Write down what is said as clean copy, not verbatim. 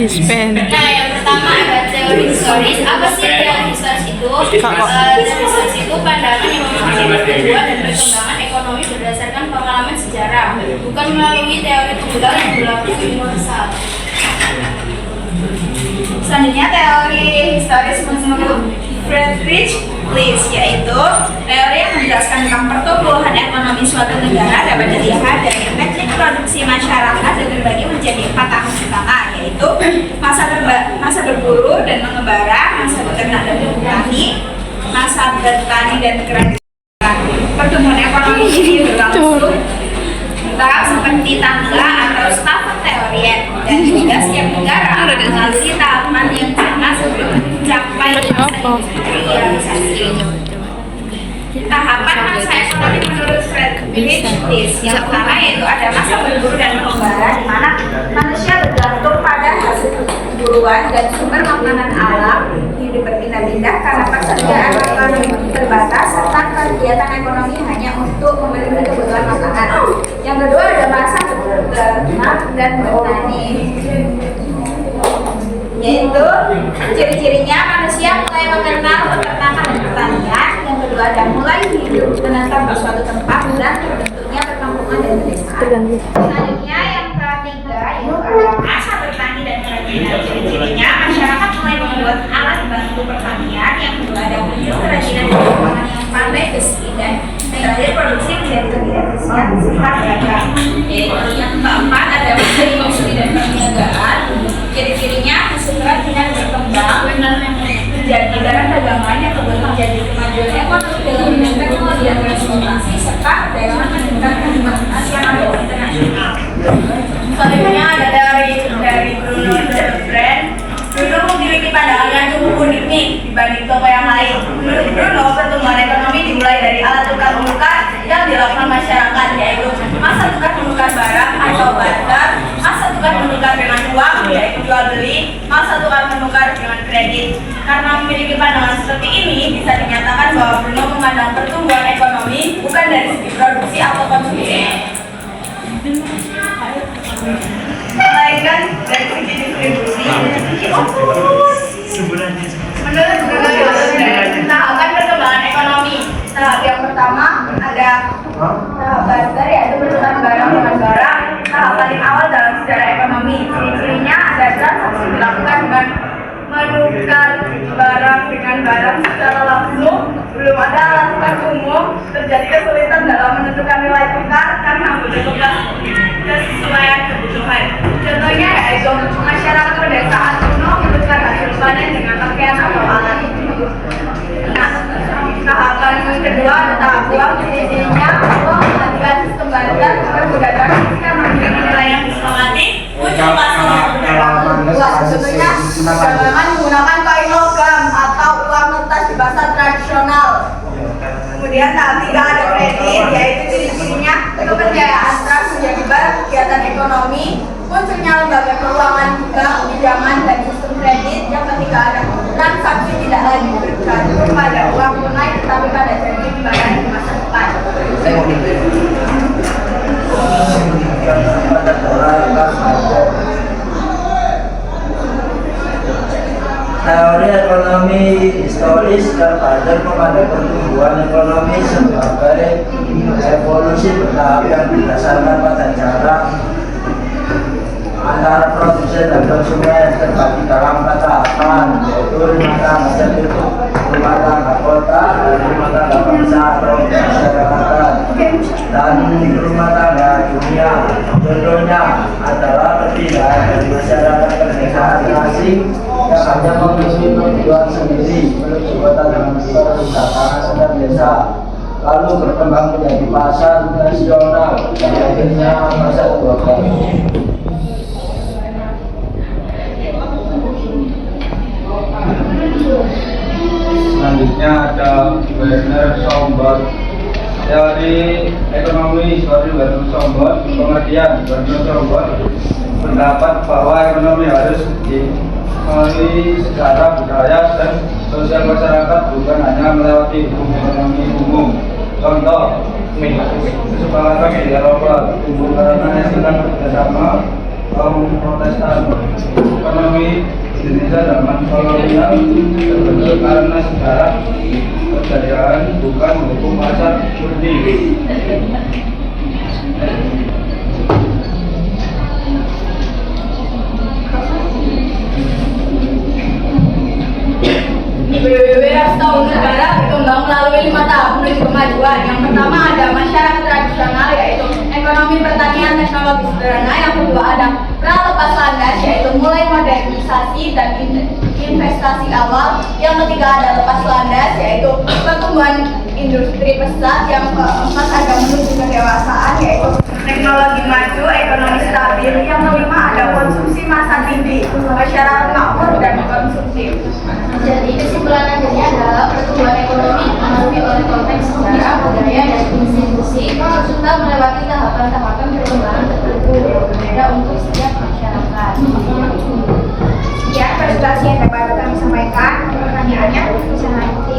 Dispen. Nah, yang pertama ada teori historis. Apa sih teori historis itu? Teori historis itu pandangan yang memahami pertumbuhan dan perkembangan ekonomi berdasarkan pengalaman sejarah, bukan melalui teori tunggal yang berlaku universal. Selanjutnya teori historis menurut Friedrich List, yaitu teori yang menjelaskan tentang pertumbuhan ekonomi suatu negara dapat dilihat dari teknik produksi masyarakat dan terbagi menjadi 4 tahap utama, yaitu masa berburu dan mengembara, masa beternak dan bertani, masa bertani dan kerajinan. Pertumbuhan ekonomi ini berlangsung tahap seperti tangga atau Stafford teorian, dan juga setiap negara melalui tahapan yang sama sebelum mencapai masa industrialisasi. Tahapan masa ekonomi menurut Friedrich List yang pertama yaitu ada masa berburu dan mengembara, di mana manusia bergantung pada hasil perburuan dan sumber makanan alam, hidup berpindah-pindah karena persediaan makanan terbatas serta kegiatan ekonomi hanya untuk memenuhi kebutuhan makanan. Yang kedua ada masa beternak dan bertani, yaitu ciri-cirinya manusia mulai mengenal peternakan dan pertanian. Yang kedua ada mulai hidup menetap di suatu tempat dan terbentuknya perkampungan dan pedesaan. Selanjutnya yang ketiga yaitu ada masa bertani dan kerajinan. Ciri-cirinya masyarakat mulai membuat alat bantu pertanian. Yang kedua ada muncul kerajinan dan perkembangan yang pandai besi, dan terakhir produksi menjadi lebih efisien serta beragam. Yang keempat ada masa industri dan perniagaan. Ciri-cirinya hasil kerajinan berkembang menjadi barang dagangan yang kemudian menjadi kemajuan ekonomi dalam bidang teknologi dan transportasi serta perdagangan meningkatkan nasional dan internasional. Selanjutnya ada dari Bruno Brand. Bruno memiliki pandangan yang cukup unik nih dibanding toko yang lain. Menurut Bruno, pertumbuhan ekonomi dimulai dari alat tukar menukar yang dilakukan masyarakat, yaitu masa tukar menukar barang atau barter, masa tukar menukar dengan uang yaitu jual beli, masa tukar menukar dengan kredit. Karena memiliki pandangan seperti ini, bisa dinyatakan bahwa Bruno memandang pertumbuhan ekonomi bukan dari segi produksi atau konsumsi, melainkan dari segi distribusi. Menurut Bruno tahapan perkembangan ekonomi, tahap yang pertama ada tahap barter, yaitu pertukaran barang dengan barang. Tahap paling awal dalam sejarah ekonomi, ciri-cirinya ada transaksi dilakukan dengan menukar barang dengan barang secara langsung. Belum ada alat tukar umum, terjadi kesulitan dalam menentukan nilai tukar karena membutuhkan kesesuaian kebutuhan. Contohnya yaitu masyarakat pedesaan kuno menukar hasil panen dengan pakaian atau alat. Nah, tahapan kedua ada tahap uang. Ciri-cirinya uang menghadirkan sistem barter, perdagangan karena memiliki nilai yang disepakati. Muncul pasal uang, contohnya perdagangan menggunakan koin logam atau uang kertas di pasar tradisional. Kemudian tahap 3 ada kredit, yaitu ciri-cirinya kepercayaan trust menjadi barang kegiatan ekonomi, munculnya lembaga keuangan juga, pinjaman dan sistem kredit. Yang ketiga ada transaksi tidak lagi bergantung pada uang tunai tetapi pada janji pembayaran di masa depan. Teori ekonomi historis terpadu memandang pertumbuhan ekonomi sebagai evolusi bertahap yang berdasarkan pada jarak antara produksi dan konsumen, terbagi dalam 4 tahapan, yaitu rumah tangga tertutup, rumah tangga kota, rumah tangga bangsa atau masyarakat, dan rumah tangga dunia. Contohnya adalah perpindahan dari masyarakat pedesaan asing yang hanya memiliki tujuan sendiri menuju kota dengan perwisata dan desa, lalu berkembang menjadi pasar nasional dan akhirnya pasar global. Selanjutnya ada Werner Schomburg. Teori ekonomi historis Werner Schomburg. Pengertian Werner Schomburg pendapat bahwa ekonomi harus dimengerti secara budaya dan sosial masyarakat, bukan hanya melewati hukum ekonomi umum. Contoh, kesepakatan di Eropa, tumbuh karena sistem kerjasama kaum Protestan. Ekonomi Indonesia zaman kolonial terbentuk karena sejarah kejayaan bukan hukum pasar murni. BBB tahun negara berkembang melalui 5 tahap menuju kemajuan. Yang pertama ada masyarakat tradisional, yaitu ekonomi pertanian teknologi sederhana. Yang kedua ada pra lepas landas, yaitu mulai modernisasi dan investasi awal. Yang ketiga ada lepas landas, yaitu pertumbuhan industri pesat. Yang keempat ada menuju kedewasaan, yaitu teknologi maju, ekonomi stabil. Yang kelima ada konsumsi massa tinggi, masyarakat makmur dan konsumtif. Jadi kesimpulan akhirnya adalah pertumbuhan ekonomi dipengaruhi oleh konteks sejarah, budaya, dan institusi serta melewati tahapan-tahapan perkembangan tertentu yang berbeda untuk setiap masyarakat. Sekian presentasi yang dapat kami sampaikan. Pertanyaannya bisa nanti